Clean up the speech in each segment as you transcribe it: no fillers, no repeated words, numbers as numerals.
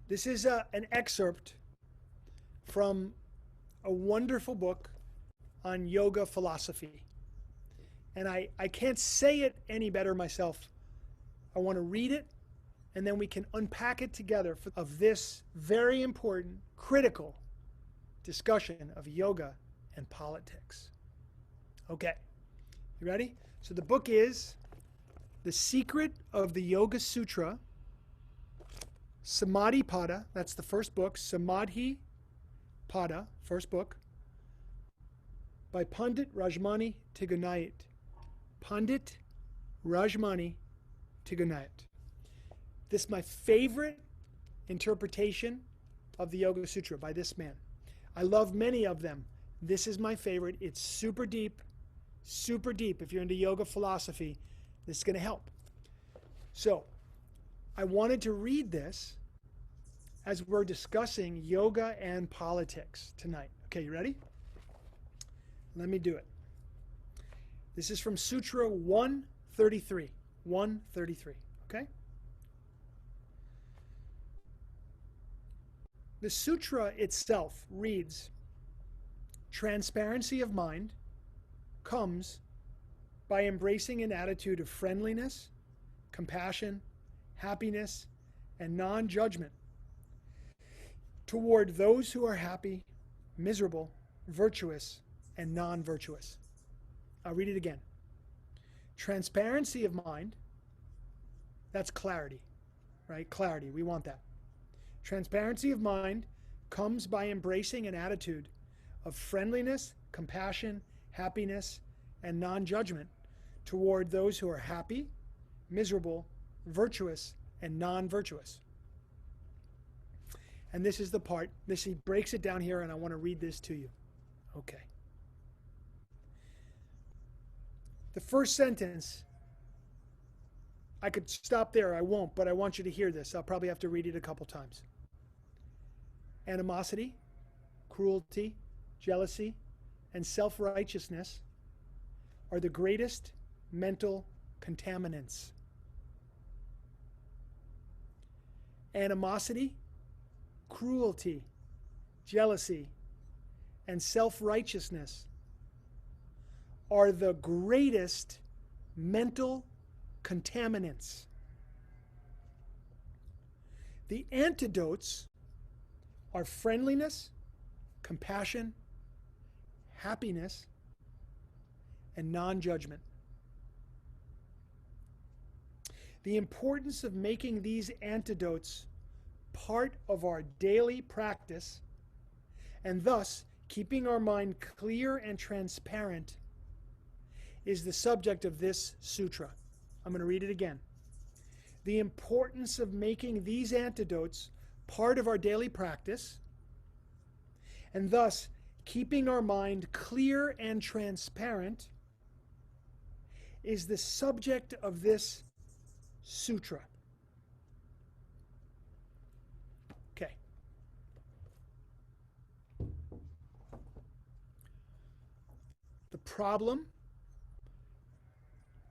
This is an excerpt from a wonderful book on yoga philosophy. And I can't say it any better myself. I want to read it, and then we can unpack it together of this very important, critical discussion of yoga and politics. Okay, you ready? So the book is The Secret of the Yoga Sutra, Samadhi Pada, that's the first book, Samadhi Pada, first book, by Pandit Rajmani Tigunayat. Pandit Rajmani Tigunayat. This is my favorite interpretation of the Yoga Sutra by this man. I love many of them. This is my favorite. It's super deep, super deep. If you're into yoga philosophy, this is going to help. So, I wanted to read this as we're discussing yoga and politics tonight. Okay, you ready? Let me do it. This is from Sutra 133. 133, okay? The sutra itself reads, transparency of mind comes by embracing an attitude of friendliness, compassion, happiness, and non-judgment toward those who are happy, miserable, virtuous, and non-virtuous. I'll read it again. Transparency of mind, that's clarity, right? Clarity, we want that. Transparency of mind comes by embracing an attitude of friendliness, compassion, happiness, and non-judgment toward those who are happy, miserable, virtuous, and non-virtuous. And this is the part, he breaks it down here, and I want to read this to you. Okay. The first sentence, I could stop there, I won't, but I want you to hear this. I'll probably have to read it a couple times. Animosity, cruelty, jealousy, and self-righteousness are the greatest mental contaminants. Animosity, cruelty, jealousy, and self-righteousness are the greatest mental contaminants. The antidotes are friendliness, compassion, happiness, and non-judgment. The importance of making these antidotes part of our daily practice, and thus keeping our mind clear and transparent, is the subject of this sutra. I'm going to read it again. The importance of making these antidotes part of our daily practice, and thus keeping our mind clear and transparent, is the subject of this sutra. Okay. The problem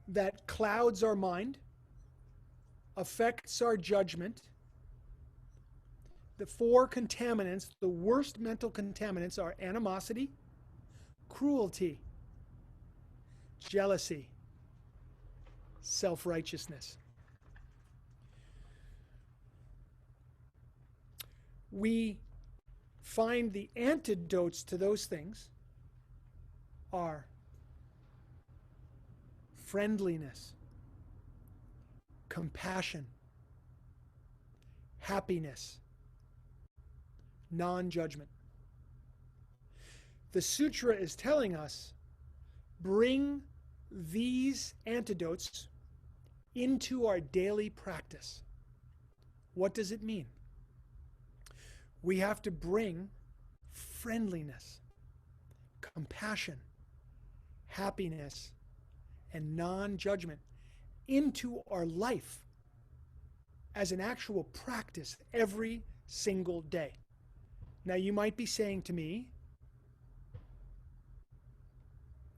that clouds our mind, affects our judgment, the four contaminants, the worst mental contaminants, are animosity, cruelty, jealousy, self-righteousness. We find the antidotes to those things are friendliness, compassion, happiness, non-judgment. The sutra is telling us, bring these antidotes into our daily practice. What does it mean? We have to bring friendliness, compassion, happiness, and non-judgment into our life as an actual practice every single day. Now you might be saying to me,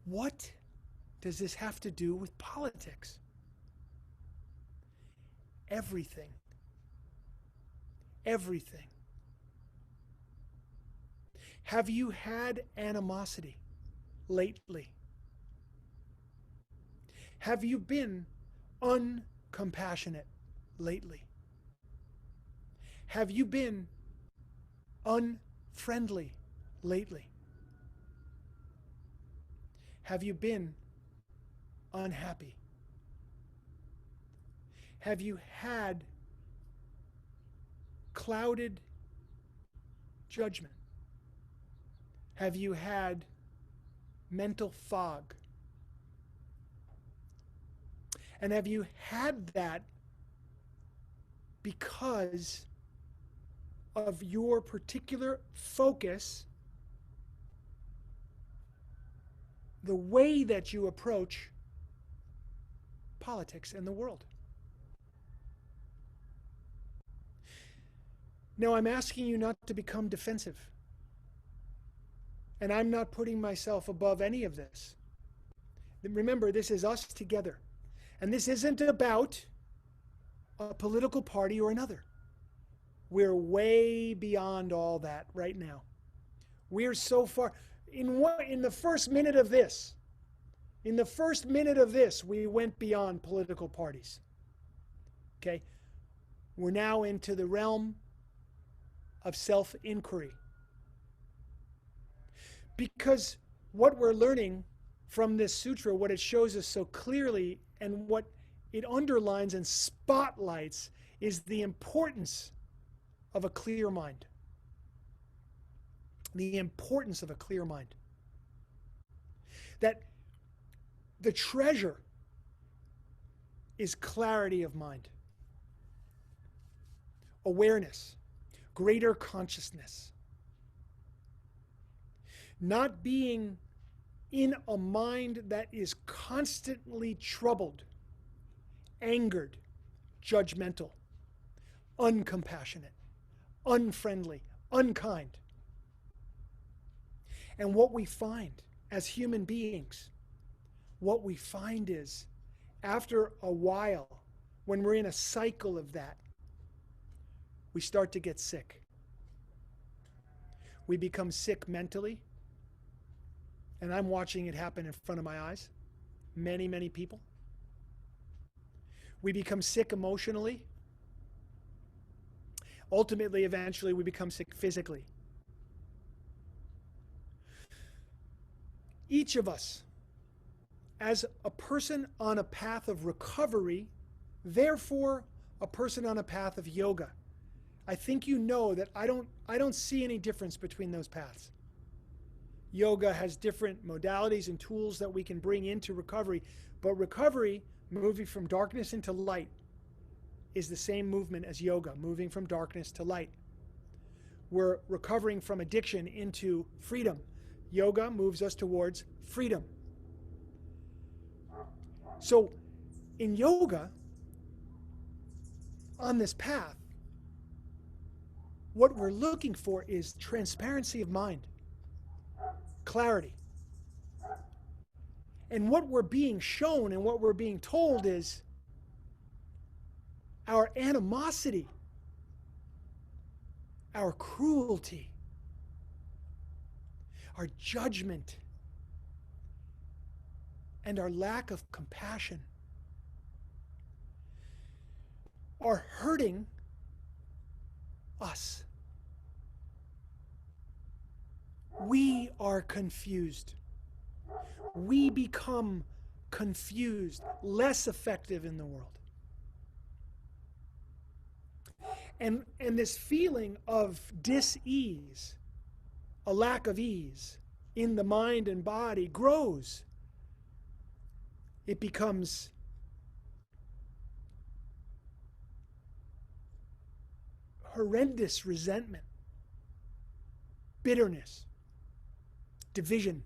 what does this have to do with politics? Everything. everything. Have you had animosity lately? Have you been uncompassionate lately? Have you been unfriendly lately? Have you been unhappy? Have you had clouded judgment? Have you had mental fog? And have you had that because of your particular focus, the way that you approach politics and the world? Now, I'm asking you not to become defensive. And I'm not putting myself above any of this. Remember, this is us together. And this isn't about a political party or another. We're way beyond all that right now. We're so far. In the first minute of this, we went beyond political parties. Okay? We're now into the realm of self-inquiry. Because what we're learning from this sutra, what it shows us so clearly, and what it underlines and spotlights, is the importance of a clear mind. The importance of a clear mind. That the treasure is clarity of mind, awareness, greater consciousness. Not being in a mind that is constantly troubled, angered, judgmental, uncompassionate, unfriendly, unkind. And what we find as human beings, what we find is, after a while, when we're in a cycle of that, we start to get sick. We become sick mentally. And I'm watching it happen in front of my eyes. Many, many people. We become sick emotionally. Ultimately, eventually, we become sick physically. Each of us, as a person on a path of recovery, therefore a person on a path of yoga, I think you know that I don't see any difference between those paths. Yoga has different modalities and tools that we can bring into recovery, but recovery, moving from darkness into light, is the same movement as yoga, moving from darkness to light. We're recovering from addiction into freedom. Yoga moves us towards freedom. So in yoga, on this path, what we're looking for is transparency of mind, clarity. And what we're being shown and what we're being told is our animosity, our cruelty, our judgment, and our lack of compassion are hurting us. We are confused. We become confused, less effective in the world. And this feeling of dis-ease, a lack of ease in the mind and body grows. It becomes horrendous resentment, bitterness, division,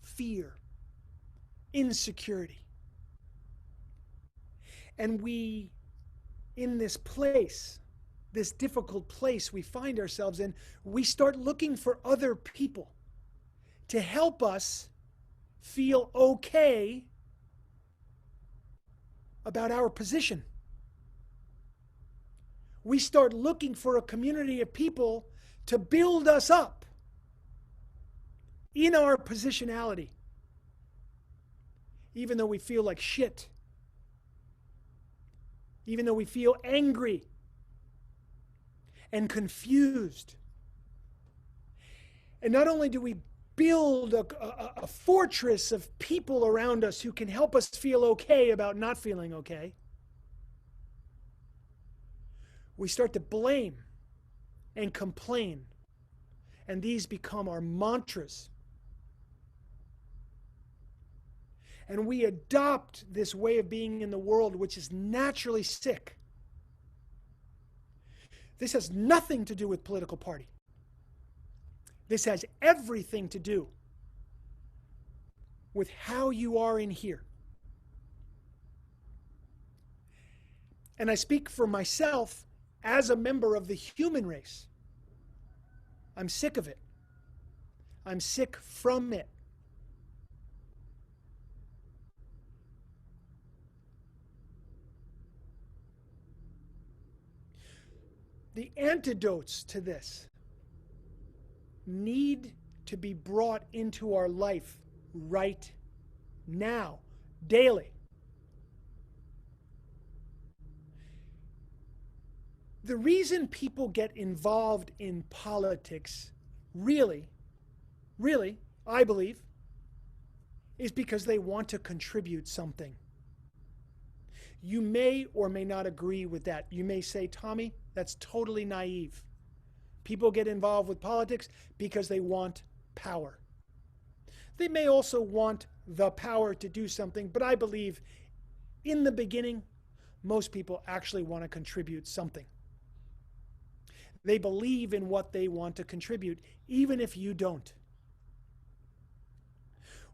fear, insecurity. And we, in this place, this difficult place we find ourselves in, we start looking for other people to help us feel okay about our position. we start looking for a community of people to build us up in our positionality, even though we feel like shit, even though we feel angry and confused. And not only do we build a fortress of people around us who can help us feel okay about not feeling okay, we start to blame and complain. And these become our mantras. And we adopt this way of being in the world, which is naturally sick. This has nothing to do with political party. This has everything to do with how you are in here. And I speak for myself as a member of the human race. I'm sick of it. I'm sick from it. The antidotes to this need to be brought into our life right now, daily. The reason people get involved in politics, really, I believe, is because they want to contribute something. You may or may not agree with that. You may say, Tommy, that's totally naive. People get involved with politics because they want power. They may also want the power to do something, but I believe in the beginning, most people actually want to contribute something. They believe in what they want to contribute, even if you don't.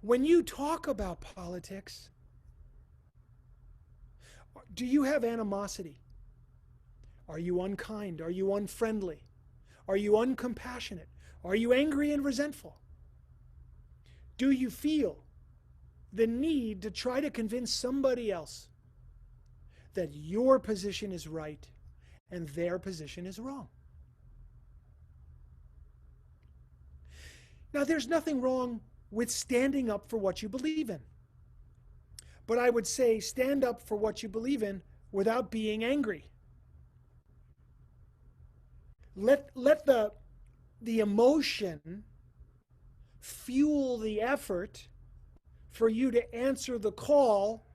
When you talk about politics, do you have animosity? Are you unkind? Are you unfriendly? Are you uncompassionate? Are you angry and resentful? Do you feel the need to try to convince somebody else that your position is right and their position is wrong? Now, there's nothing wrong with standing up for what you believe in. But I would say stand up for what you believe in without being angry. Let the emotion fuel the effort for you to answer the call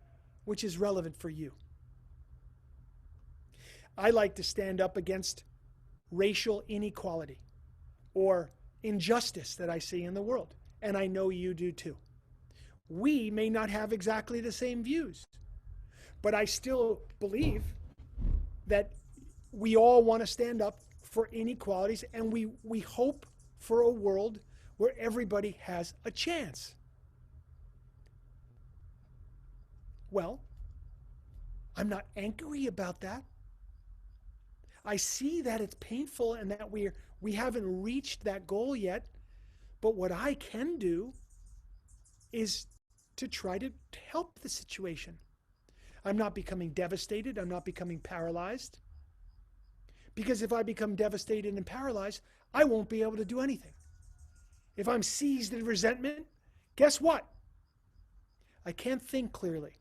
which is relevant for you. I like to stand up against racial inequality or injustice that I see in the world, and I know you do too. We may not have exactly the same views, but I still believe that we all want to stand up for inequalities, and we hope for a world where everybody has a chance. Well, I'm not angry about that. I see that it's painful and that we haven't reached that goal yet, but what I can do is to try to help the situation. I'm not becoming devastated. I'm not becoming paralyzed. Because if I become devastated and paralyzed, I won't be able to do anything. If I'm seized in resentment, guess what? I can't think clearly.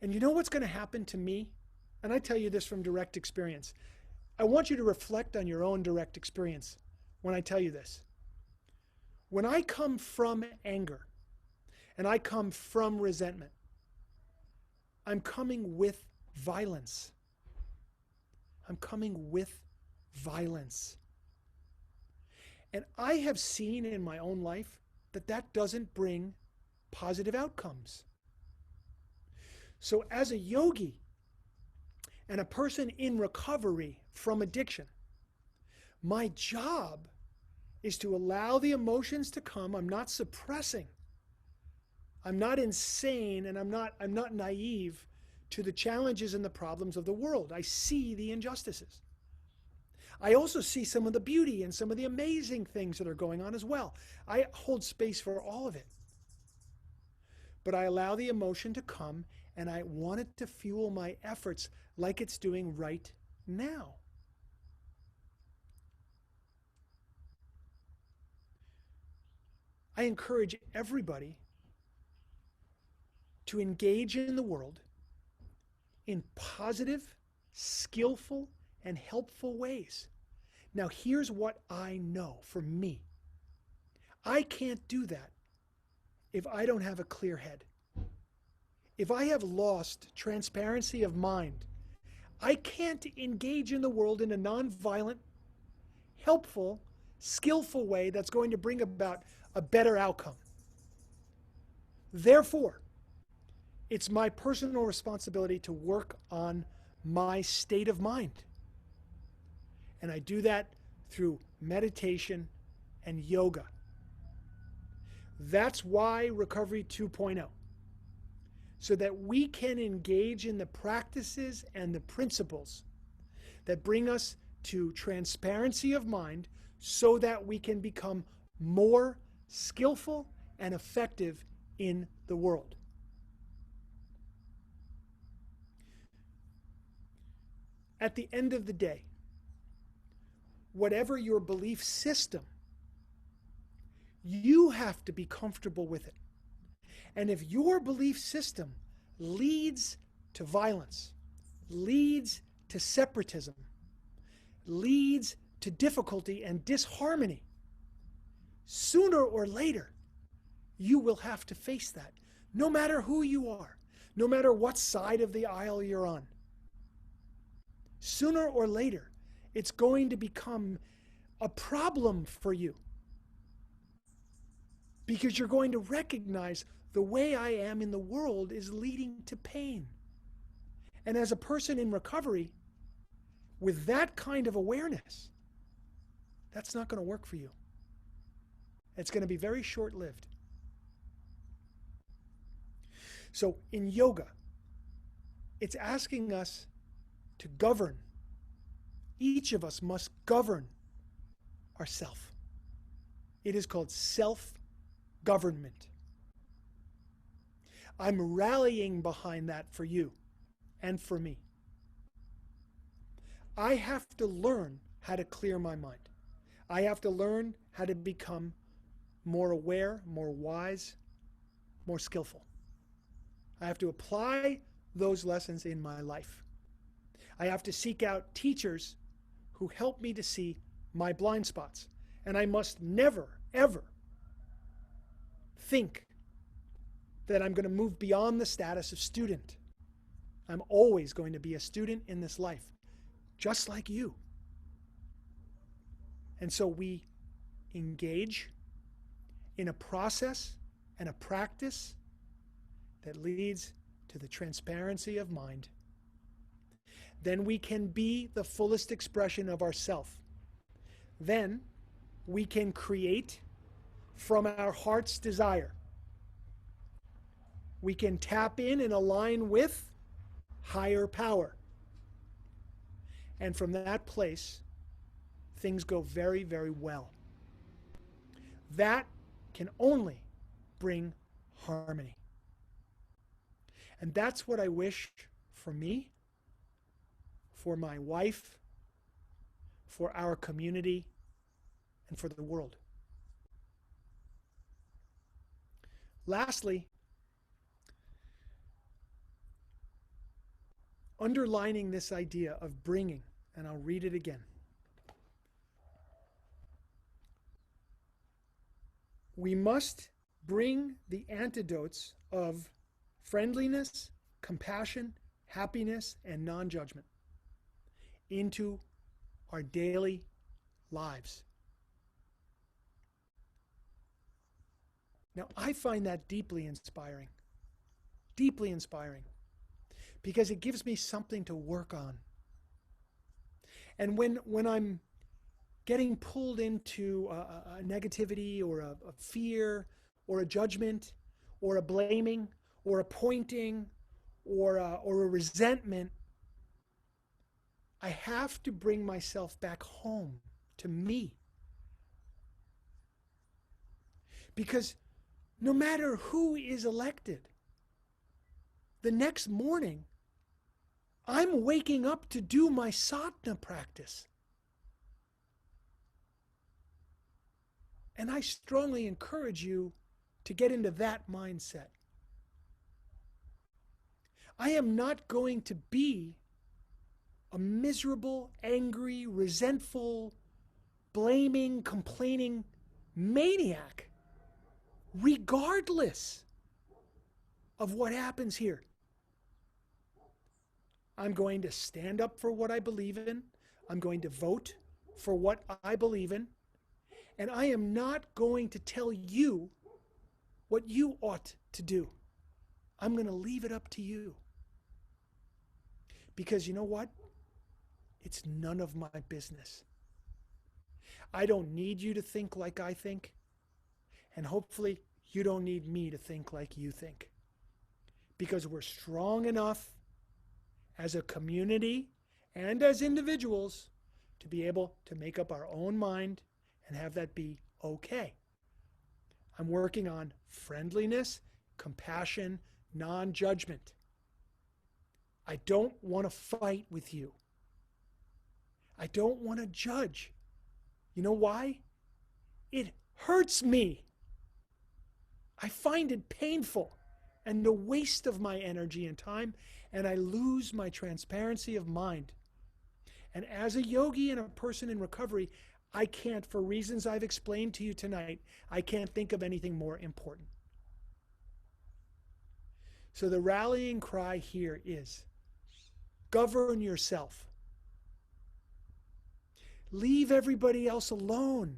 And you know what's going to happen to me? And I tell you this from direct experience. I want you to reflect on your own direct experience when I tell you this. When I come from anger and I come from resentment, I'm coming with violence. I'm coming with violence. And I have seen in my own life that that doesn't bring positive outcomes. So as a yogi and a person in recovery from addiction, my job is to allow the emotions to come. I'm not suppressing. I'm not insane, and I'm not naive to the challenges and the problems of the world. I see the injustices. I also see some of the beauty and some of the amazing things that are going on as well. I hold space for all of it. But I allow the emotion to come, and I want it to fuel my efforts like it's doing right now. I encourage everybody to engage in the world in positive, skillful, and helpful ways. Now, here's what I know for me. I can't do that if I don't have a clear head. If I have lost transparency of mind, I can't engage in the world in a nonviolent, helpful, skillful way that's going to bring about a better outcome. Therefore, it's my personal responsibility to work on my state of mind. And I do that through meditation and yoga. That's why Recovery 2.0. So that we can engage in the practices and the principles that bring us to transparency of mind so that we can become more skillful and effective in the world. At the end of the day, whatever your belief system, you have to be comfortable with it. And if your belief system leads to violence, leads to separatism, leads to difficulty and disharmony, sooner or later, you will have to face that, no matter who you are, no matter what side of the aisle you're on. Sooner or later, it's going to become a problem for you because you're going to recognize the way I am in the world is leading to pain. And as a person in recovery, with that kind of awareness, that's not going to work for you. It's going to be very short-lived. So in yoga, it's asking us to govern. Each of us must govern ourselves. It is called self-government. I'm rallying behind that for you and for me. I have to learn how to clear my mind. I have to learn how to become more aware, more wise, more skillful. I have to apply those lessons in my life. I have to seek out teachers who help me to see my blind spots. And I must never, ever think that I'm going to move beyond the status of student. I'm always going to be a student in this life, just like you. And so we engage in a process and a practice that leads to the transparency of mind. Then we can be the fullest expression of ourself. Then we can create from our heart's desire. We can tap in and align with higher power. And from that place, things go very, very well. That can only bring harmony. And that's what I wish for me, for my wife, for our community, and for the world. Lastly, underlining this idea of bringing, and I'll read it again. We must bring the antidotes of friendliness, compassion, happiness, and non-judgment into our daily lives. Now, I find that deeply inspiring, because it gives me something to work on. And when I'm getting pulled into a negativity or a fear or a judgment or a blaming or a pointing or a resentment, I have to bring myself back home to me. Because no matter who is elected, the next morning I'm waking up to do my sadhana practice. And I strongly encourage you to get into that mindset. I am not going to be a miserable, angry, resentful, blaming, complaining maniac, regardless of what happens here. I'm going to stand up for what I believe in. I'm going to vote for what I believe in. And I am not going to tell you what you ought to do. I'm going to leave it up to you. Because you know what? It's none of my business. I don't need you to think like I think. And hopefully you don't need me to think like you think. Because we're strong enough as a community and as individuals to be able to make up our own mind and have that be okay. I'm working on friendliness, compassion, non-judgment. I don't want to fight with you. I don't want to judge. You know why? It hurts me. I find it painful and a waste of my energy and time, and I lose my transparency of mind. And as a yogi and a person in recovery, I can't, for reasons I've explained to you tonight, I can't think of anything more important. So the rallying cry here is, govern yourself. Leave everybody else alone.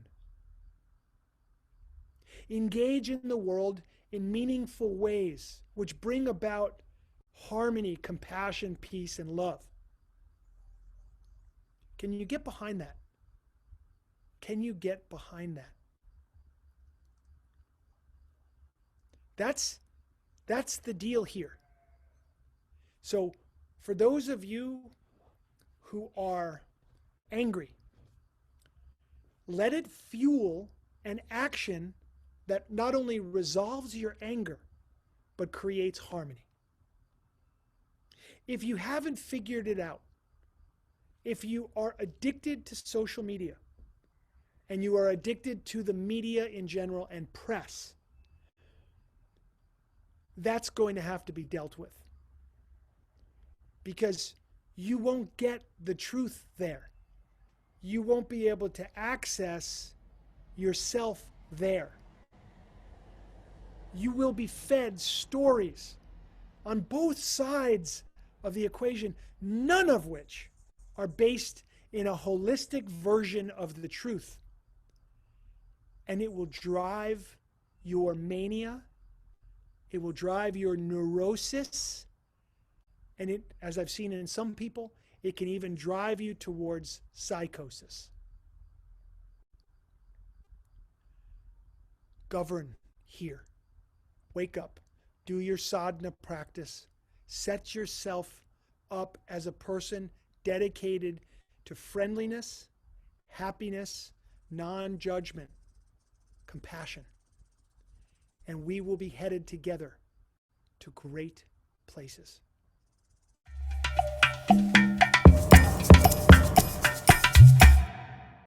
Engage in the world in meaningful ways, which bring about harmony, compassion, peace, and love. Can you get behind that? Can you get behind that? That's the deal here. So for those of you who are angry, let it fuel an action that not only resolves your anger, but creates harmony. If you haven't figured it out, if you are addicted to social media, and you are addicted to the media in general and press, that's going to have to be dealt with. Because you won't get the truth there. You won't be able to access yourself there. You will be fed stories on both sides of the equation, none of which are based in a holistic version of the truth. And it will drive your mania. It will drive your neurosis. And it, as I've seen in some people, it can even drive you towards psychosis. Govern here. Wake up. Do your sadhana practice. Set yourself up as a person dedicated to friendliness, happiness, non-judgment, compassion. And we will be headed together to great places.